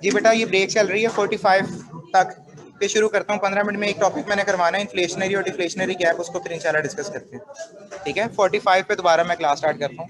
जी बेटा, ये ब्रेक चल रही है 45 तक, फिर शुरू करता हूँ। 15 मिनट में एक टॉपिक मैंने करवाना है, इन्फ्लेशनरी और डिफ्लेशनरी गैप, उसको फिर इंशाल्लाह डिस्कस करते हैं। ठीक है, 45 पे दोबारा मैं क्लास स्टार्ट करता हूँ।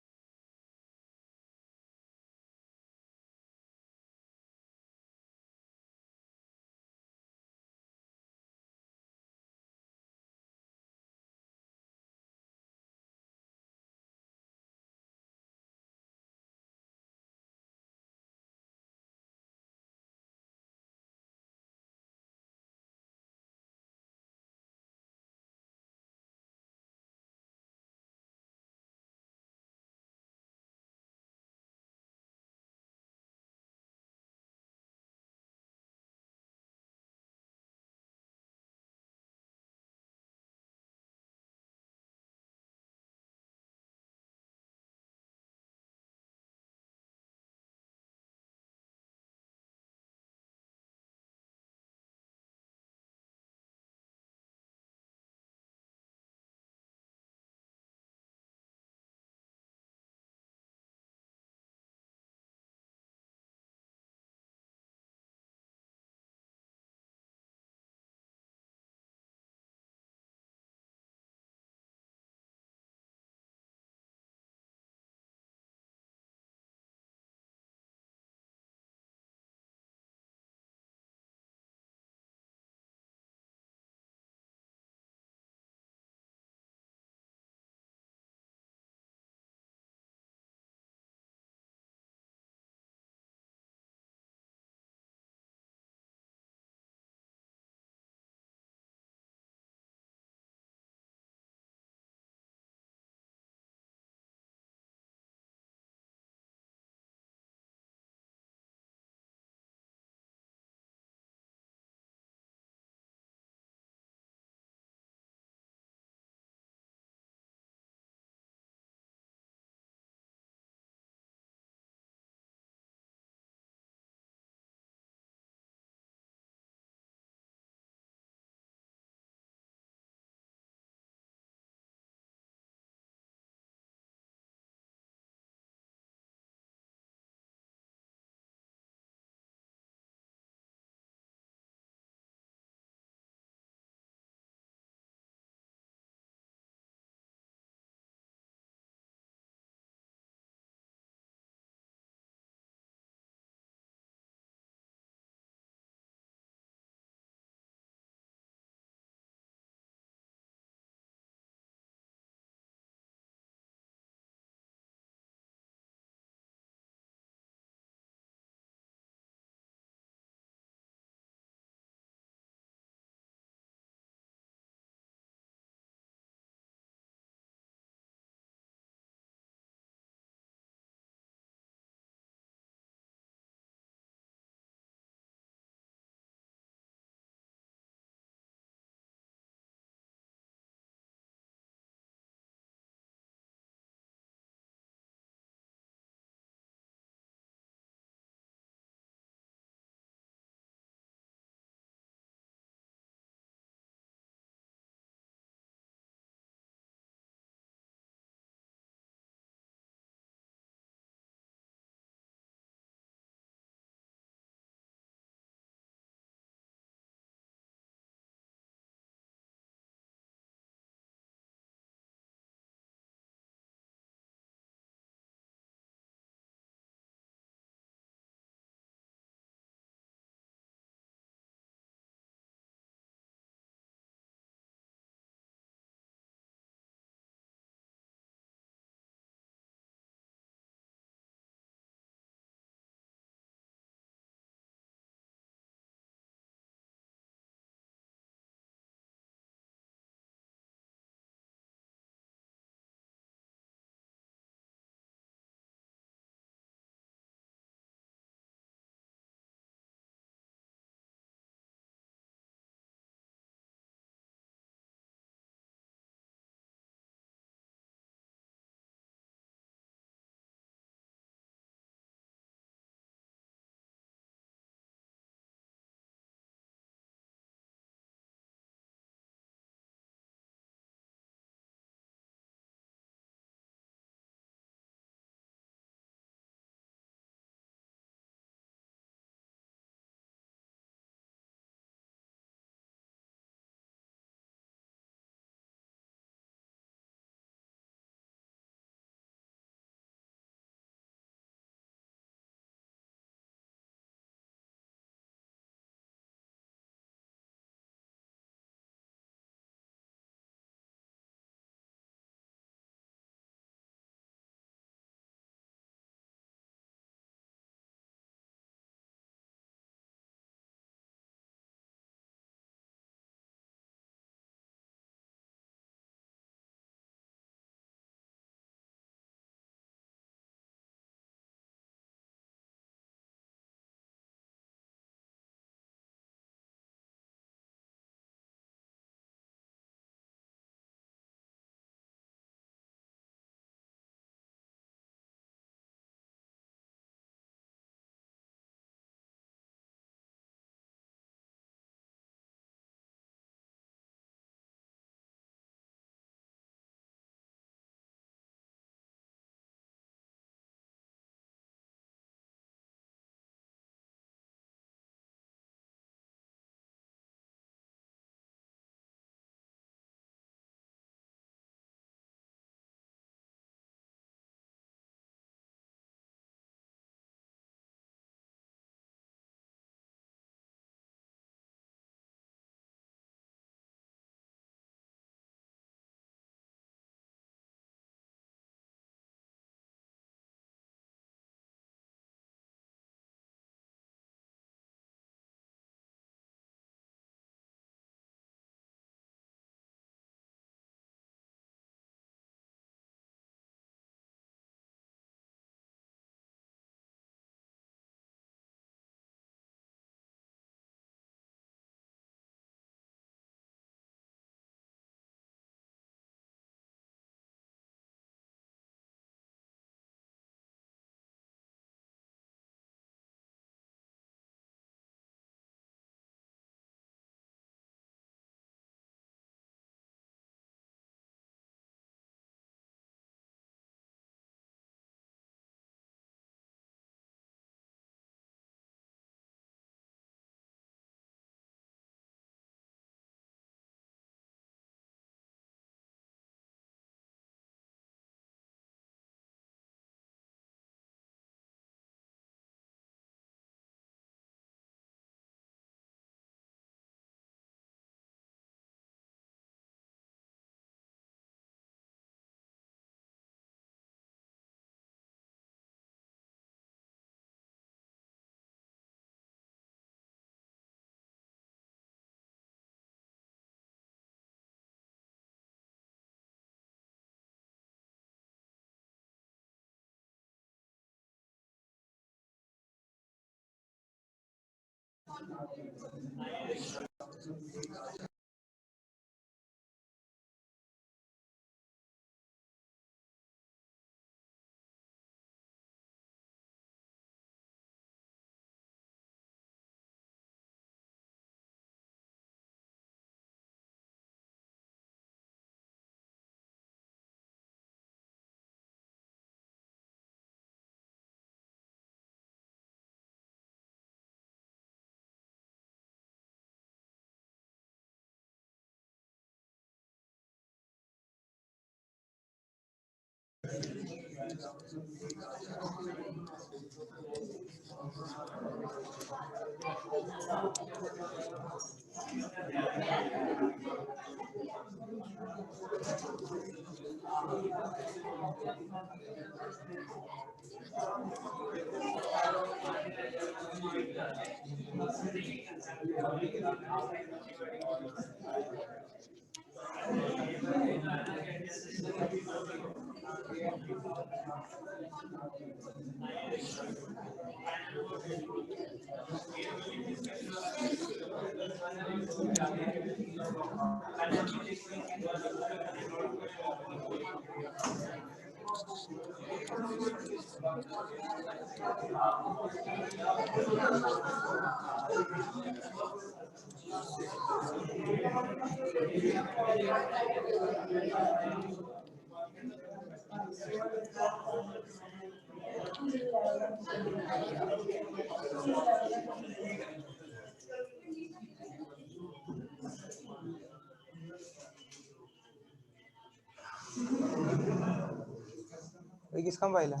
किसका मोबाइल है?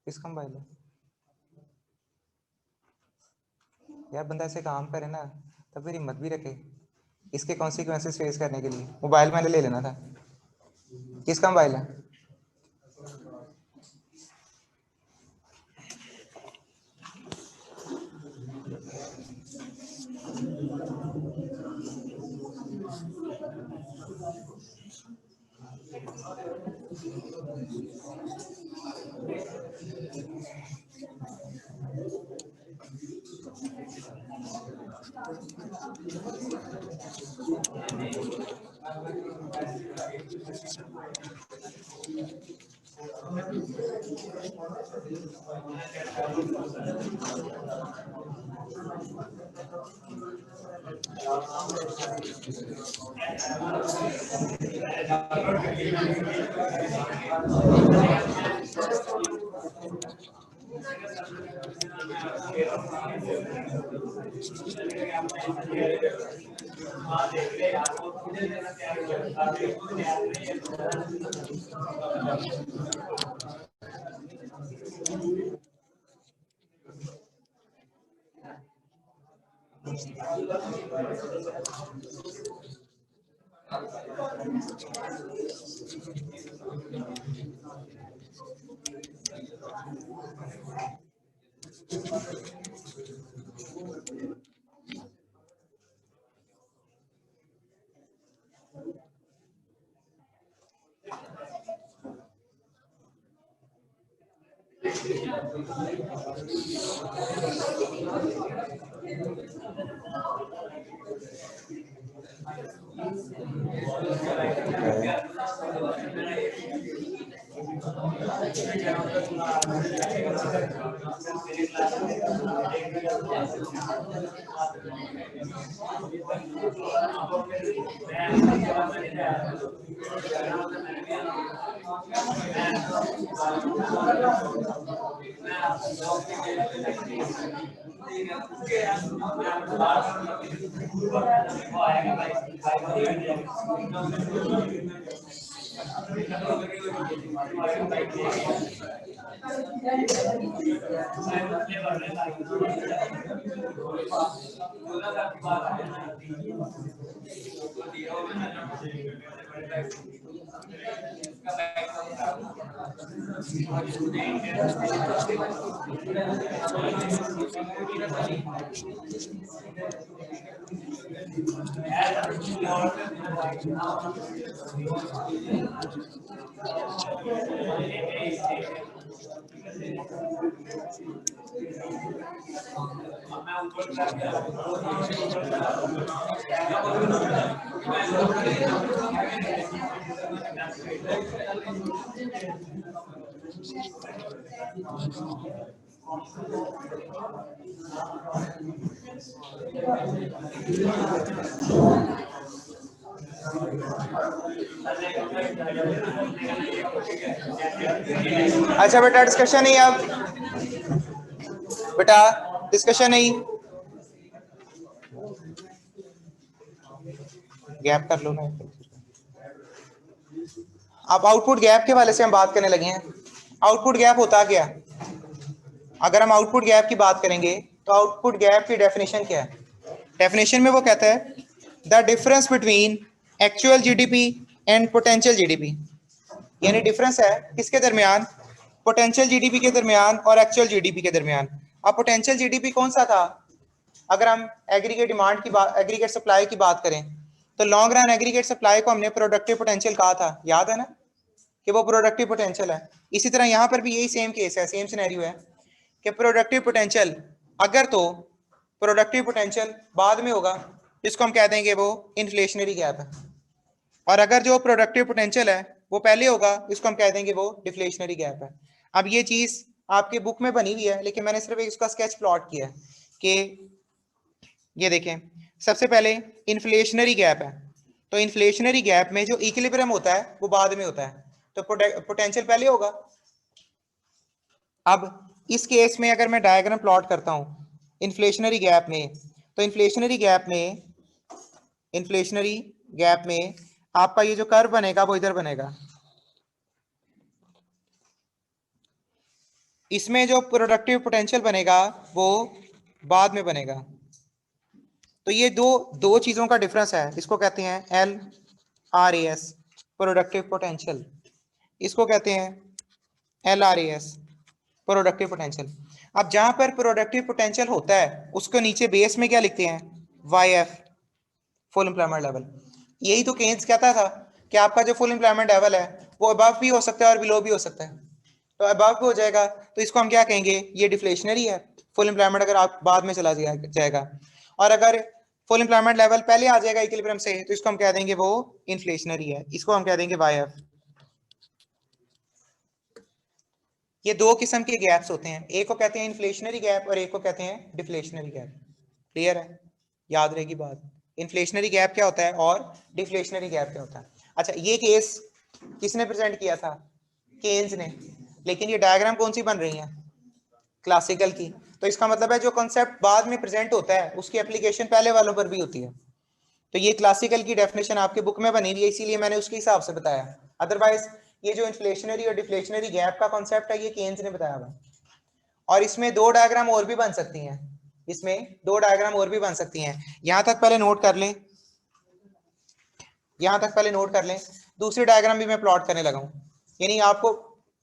किसका मोबाइल है यार? बंदा ऐसे काम करे ना तो फिर हिम्मत भी रखे इसके कॉन्सिक्वेंसेस फेस करने के लिए। मोबाइल मैंने ले लेना था। किसका मोबाइल है? अच्छा बेटा डिस्कशन नहीं, अब बेटा डिस्कशन नहीं, गैप कर लो ना। अब आउटपुट गैप के वाले से हम बात करने लगे हैं। आउटपुट गैप होता क्या? अगर हम आउटपुट गैप की बात करेंगे तो आउटपुट गैप की डेफिनेशन क्या है? डेफिनेशन में वो कहता है the difference between actual GDP and potential GDP, यानी डिफरेंस है किसके दरमियान? पोटेंशियल जीडीपी के दरमियान और एक्चुअल जीडीपी के दरमियान। अब पोटेंशियल जीडीपी कौन सा था? अगर हम एग्रीगेट डिमांड की बात, एग्रीगेट सप्लाई की बात करें तो लॉन्ग रन एग्रीगेट सप्लाई को हमने प्रोडक्टिव पोटेंशियल कहा था, याद है ना कि वो प्रोडक्टिव पोटेंशियल है। इसी तरह यहाँ पर भी यही सेम केस है, सेम सिनेरियो है कि प्रोडक्टिव पोटेंशियल, अगर तो प्रोडक्टिव पोटेंशियल बाद में होगा जिसको हम कह देंगे वो इन्फ्लेशनरी गैप है, और अगर जो प्रोडक्टिव पोटेंशियल है वो पहले होगा इसको हम कह देंगे वो डिफ्लेशनरी गैप है। अब ये चीज आपके बुक में बनी हुई है लेकिन मैंने सिर्फ इसका स्केच प्लॉट किया है कि ये देखें, सबसे पहले इन्फ्लेशनरी गैप है, तो इन्फ्लेशनरी गैप में जो इक्विलिब्रियम होता है वो बाद में होता है, तो पोटेंशियल पहले होगा। अब इस केस में अगर मैं डायग्राम प्लॉट करता हूं इन्फ्लेशनरी गैप में, तो इन्फ्लेशनरी गैप में आपका ये जो कर्व बनेगा वो इधर बनेगा, इसमें जो प्रोडक्टिव पोटेंशियल बनेगा वो बाद में बनेगा। तो ये दो दो चीजों का डिफरेंस है, इसको कहते हैं L R A S productive potential, इसको कहते हैं L R A S productive potential. अब जहां पर प्रोडक्टिव पोटेंशियल होता है उसको नीचे बेस में क्या लिखते हैं? Y F, full employment level. यही तो केन्स कहता था कि आपका जो फुल एम्प्लॉयमेंट लेवल है वो अबव भी हो सकता है और बिलो भी हो सकता है, तो अबव भी हो जाएगा तो इसको हम क्या कहेंगे? ये डिफ्लेशनरी है। फुल एम्प्लॉयमेंट अगर आप बाद में चला जाएगा, और अगर फुल एम्प्लॉयमेंट लेवल पहले आ जाएगा इक्विलिब्रियम से तो इसको हम कह देंगे वो इन्फ्लेशनरी है, इसको हम कह देंगे वाई एफ। ये दो किस्म के गैप्स होते हैं, एक को कहते हैं इन्फ्लेशनरी गैप और एक को कहते हैं डिफ्लेशनरी गैप। क्लियर है? याद रहेगी बात, इन्फ्लेशनरी गैप क्या होता है और डिफ्लेशनरी गैप क्या होता है। अच्छा, ये केस किसने प्रेजेंट किया था? केन्स ने। लेकिन ये डायग्राम कौन सी बन रही है? क्लासिकल की। तो इसका मतलब है जो कॉन्सेप्ट बाद में प्रेजेंट होता है उसकी एप्लीकेशन पहले वालों पर भी होती है। तो ये क्लासिकल की डेफिनेशन आपके बुक में बनी हुई है इसीलिए मैंने उसके हिसाब से बताया, अदरवाइज ये जो इन्फ्लेशनरी और डिफ्लेशनरी गैप का कॉन्सेप्ट है ये केन्स ने बताया हुआ। और इसमें दो डायग्राम और भी बन सकती हैं, इसमें दो डायग्राम और भी बन सकती हैं, यहां तक पहले नोट कर लें, यहां तक पहले नोट कर लें। दूसरी डायग्राम भी मैं प्लॉट करने लगा हूं, यानी आपको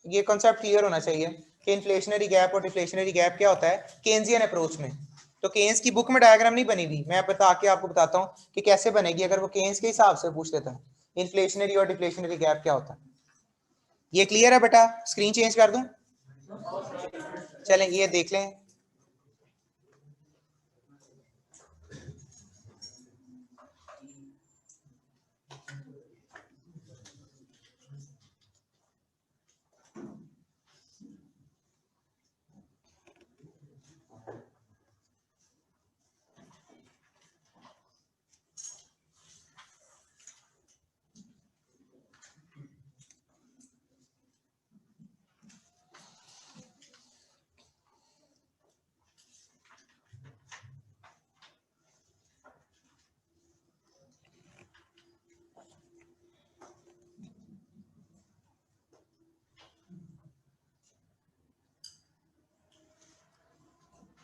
ये कॉन्सेप्ट क्लियर होना चाहिए कि इन्फ्लेशनरी गैप और डिफ्लेशनरी गैप क्या होता है केन्सियन अप्रोच में। तो केन्स की बुक में डायग्राम नहीं बनी हुई, मैं बता के आपको बताता हूं कि कैसे बनेगी अगर वो केन्स के हिसाब से पूछ लेता है इन्फ्लेशनरी और डिफ्लेशनरी गैप क्या होता है। ये क्लियर है बेटा? स्क्रीन चेंज कर दूं? चलें ये देख लें।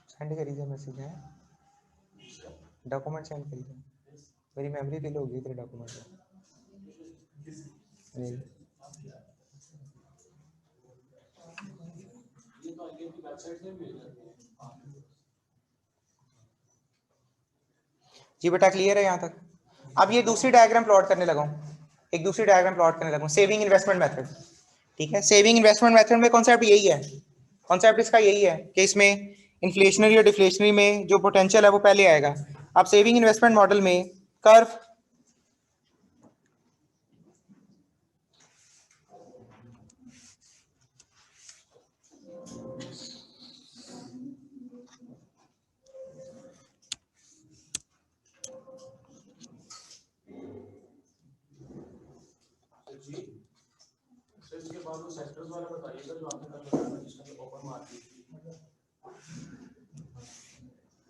सेंड करिए मैसेज है, डॉक्यूमेंट सेंड करिए, मेरी मेमोरी फिल होगी तेरे डॉक्यूमेंट में। जी बेटा क्लियर है यहाँ तक? अब ये दूसरी डायग्राम प्लॉट करने लगा हूँ, एक दूसरी डायग्राम प्लॉट करने लगा हूँ, सेविंग इन्वेस्टमेंट मेथड। ठीक है, सेविंग इन्वेस्टमेंट मेथड में कॉन्सेप्ट यही है, कॉन्सेप्ट इसका यही है कि इसमें इन्फ्लेशनरी और डिफ्लेशनरी में जो पोटेंशियल है वो पहले आएगा। अब सेविंग इन्वेस्टमेंट मॉडल में कर्व इसके बाद वो सेक्टर्स वाला बताइएगा जो आपने कल बताया था जिसका ओपन मार्केट।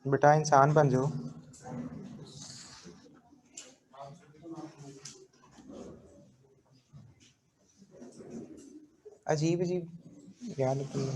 बेटा इंसान बन जाओ। अजीब अजीब याद लगती है।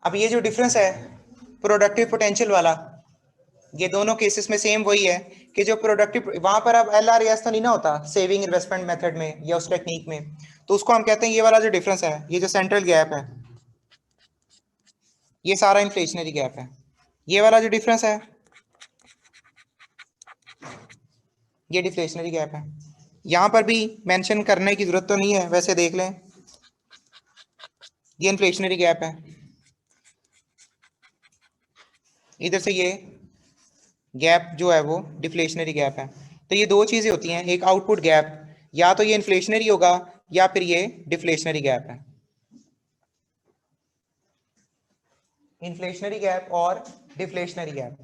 अब ये जो डिफरेंस है प्रोडक्टिव पोटेंशियल वाला, ये दोनों केसेस में सेम वही है कि जो प्रोडक्टिव, वहां पर अब LRES तो नहीं ना होता सेविंग इन्वेस्टमेंट मेथड में या उस टेक्निक में, तो उसको हम कहते हैं ये वाला जो डिफरेंस है, ये जो सेंट्रल गैप है, ये सारा इन्फ्लेशनरी गैप है। ये वाला जो डिफरेंस है ये डिफ्लेशनरी गैप है। यहां पर भी मेंशन करने की जरूरत तो नहीं है, वैसे देख लें, ये इन्फ्लेशनरी गैप है, इधर से ये गैप जो है वो डिफ्लेशनरी गैप है। तो ये दो चीजें होती हैं, एक आउटपुट गैप, या तो ये इन्फ्लेशनरी होगा या फिर ये डिफ्लेशनरी गैप है। इन्फ्लेशनरी गैप और डिफ्लेशनरी गैप,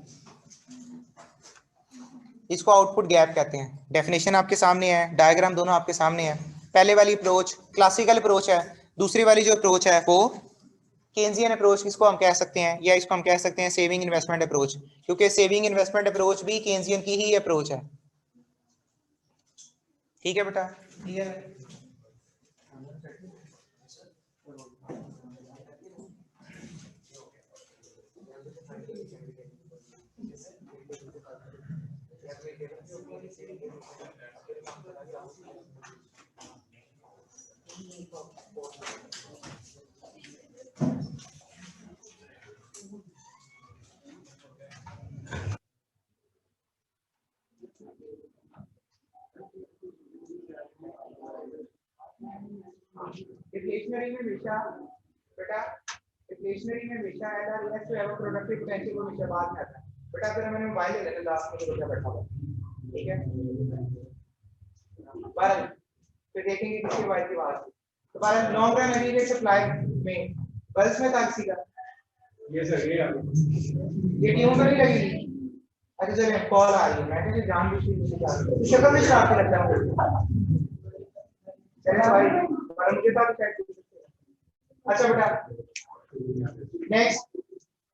इसको आउटपुट गैप कहते हैं। डेफिनेशन आपके सामने है, डायग्राम दोनों आपके सामने है। पहले वाली अप्रोच क्लासिकल अप्रोच है, दूसरी वाली जो अप्रोच है वो केन्जियन अप्रोच, इसको हम कह सकते हैं, या इसको हम कह सकते हैं सेविंग इन्वेस्टमेंट अप्रोच, क्योंकि सेविंग इन्वेस्टमेंट अप्रोच भी केन्जियन की ही अप्रोच है। ठीक है बेटा, क्लियर है? डिफ्लेशनरी में हमेशा बेटा, डिफ्लेशनरी में हमेशा LRES जो है वो प्रोडक्टिव पोटेंशियल को हमेशा बाद में आता है। बेटा फिर मैंने मोबाइल ले लेना लास्ट में जो बैठा हुआ, ठीक है, बारह फिर देखेंगे किसके मोबाइल की बात। तो बारह लॉन्ग टर्म एवरेज सप्लाई में बल्स में था किसी का, ये सर ये ट्यून तो नहीं लगेगी। अच्छा चलिए कॉल आ रही है, मैं तो जान बुझ के मुझे क्या शक्ल में शराब लगता है चलिए भाई, पर मुझे तो चेक। अच्छा बेटा नेक्स्ट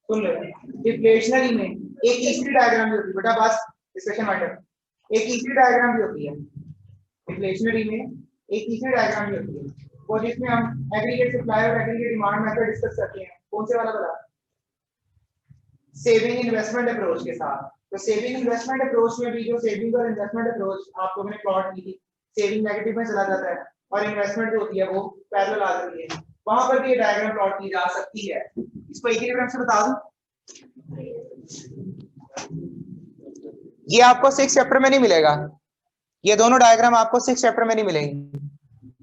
सुन लो, डिफ्लेशनरी में एक तीसरी डायग्राम भी होती है बेटा, बस डिस्कशन मैटर, एक तीसरी डायग्राम भी होती है। इन्फ्लेशनरी में एक तीसरी डायग्राम भी होती है वो जिसमें हम एग्रीगेट सप्लाई और एग्रीगेट डिमांड मेथड डिस्कस करते हैं। कौन से वाला बता? सेविंग इन्वेस्टमेंट अप्रोच के साथ। तो सेविंग इन्वेस्टमेंट अप्रोच में भी जो सेविंग और इन्वेस्टमेंट अप्रोच आपको मैंने प्लॉट की थी, सेविंग नेगेटिव में चला जाता है और इन्वेस्टमेंट जो होती है वो पैरेलल आ जाती है, वहां पर भी ये डायग्राम प्लॉट की जा सकती है। इसको इक्विलिब्रियम से बता दूं, ये आपको 6 चैप्टर में नहीं मिलेगा, ये दोनों डायग्राम आपको 6 चैप्टर में नहीं मिलेंगे,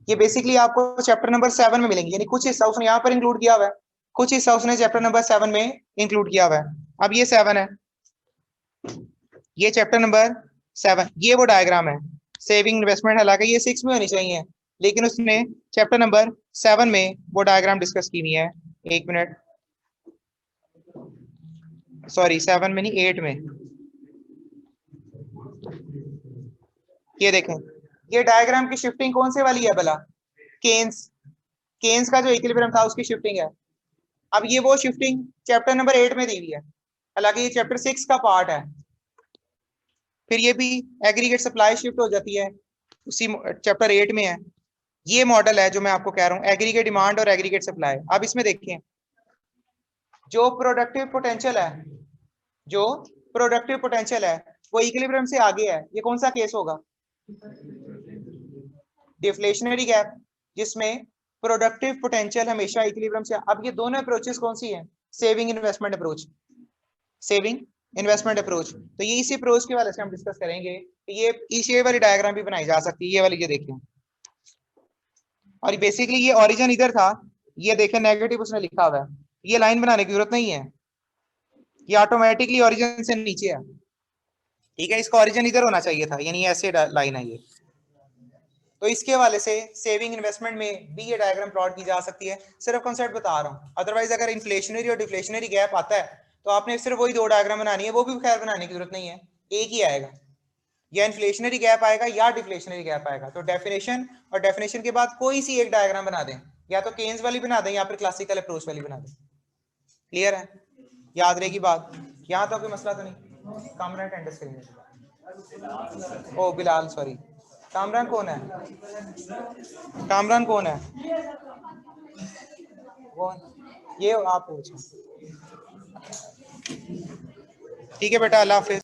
ये बेसिकली आपको चैप्टर नंबर 7 में मिलेंगे, यानी कुछ हिस्सा उसने यहाँ पर इंक्लूड किया हुआ है, कुछ हिस्सा उसने चैप्टर नंबर 7 में इंक्लूड किया हुआ है। अब ये 7 है, ये चैप्टर नंबर 7, ये वो डायग्राम है सेविंग इन्वेस्टमेंट, हालांकि ये 6 में होनी चाहिए लेकिन उसने चैप्टर नंबर 7 में वो डायग्राम डिस्कस की हुई है। एक मिनट, सॉरी 7 में नहीं 8 में। ये देखें, ये डायग्राम की शिफ्टिंग कौन से वाली है भला? केन्स, केन्स का जो इक्विलिब्रियम था उसकी शिफ्टिंग है। अब ये वो शिफ्टिंग चैप्टर नंबर 8 में दी हुई है, हालांकि ये चैप्टर 6 का पार्ट है। फिर ये भी एग्रीगेट सप्लाई शिफ्ट हो जाती है, उसी चैप्टर 8 में है। ये मॉडल है जो मैं आपको कह रहा हूँ, एग्रीगेट डिमांड और एग्रीगेट सप्लाई। अब इसमें देखिए, जो प्रोडक्टिव पोटेंशियल है, जो प्रोडक्टिव पोटेंशियल है वो इक्विलिब्रियम से आगे है। ये कौन सा केस होगा? डिफ्लेशनरी गैप, जिसमें प्रोडक्टिव पोटेंशियल हमेशा इक्विलिब्रियम से। अब ये दोनों अप्रोचेस कौन सी हैं? Saving investment approach, saving investment approach. तो ये इसी अप्रोच के वाले से हम डिस्कस करेंगे। ये वाली डायग्राम भी बनाई जा सकती है, ये वाली, ये देखिए। और बेसिकली ये ओरिजिन इधर था, ये देखें नेगेटिव उसने लिखा हुआ है, ये लाइन बनाने की जरूरत नहीं है, ये ऑटोमेटिकली ओरिजिन से नीचे है, ठीक है। इसका ओरिजिन इधर होना चाहिए था, यानी ऐसे लाइन है ये। तो इसके हवाले से सेविंग इन्वेस्टमेंट में भी ये डायग्राम प्लॉट की जा सकती है, सिर्फ कॉन्सेप्ट बता रहा हूँ। अदरवाइज अगर इन्फ्लेशनरी और डिफ्लेशनरी गैप आता है तो आपने सिर्फ वही 2 डायग्राम बनानी है, वो भी खैर बनाने की जरूरत नहीं है, एक ही आएगा, या इन्फ्लेशनरी गैप आएगा या डिफ्लेशनरी गैप आएगा। तो डेफिनेशन और डेफिनेशन के बाद कोई सी एक डायग्राम बना दें, या तो केन्स वाली बना दें या फिर क्लासिकल अप्रोच वाली बना दें। क्लियर है? याद रहेगी बात? यहाँ तो कोई मसला तो नहीं? कामरान अटेंडेंस करेंगे। ओ बिलाल, सॉरी, कामरान कौन है? कामरान कौन है? कौन? ये आप पूछो। ठीक है बेटा, अल्लाह हाफिज।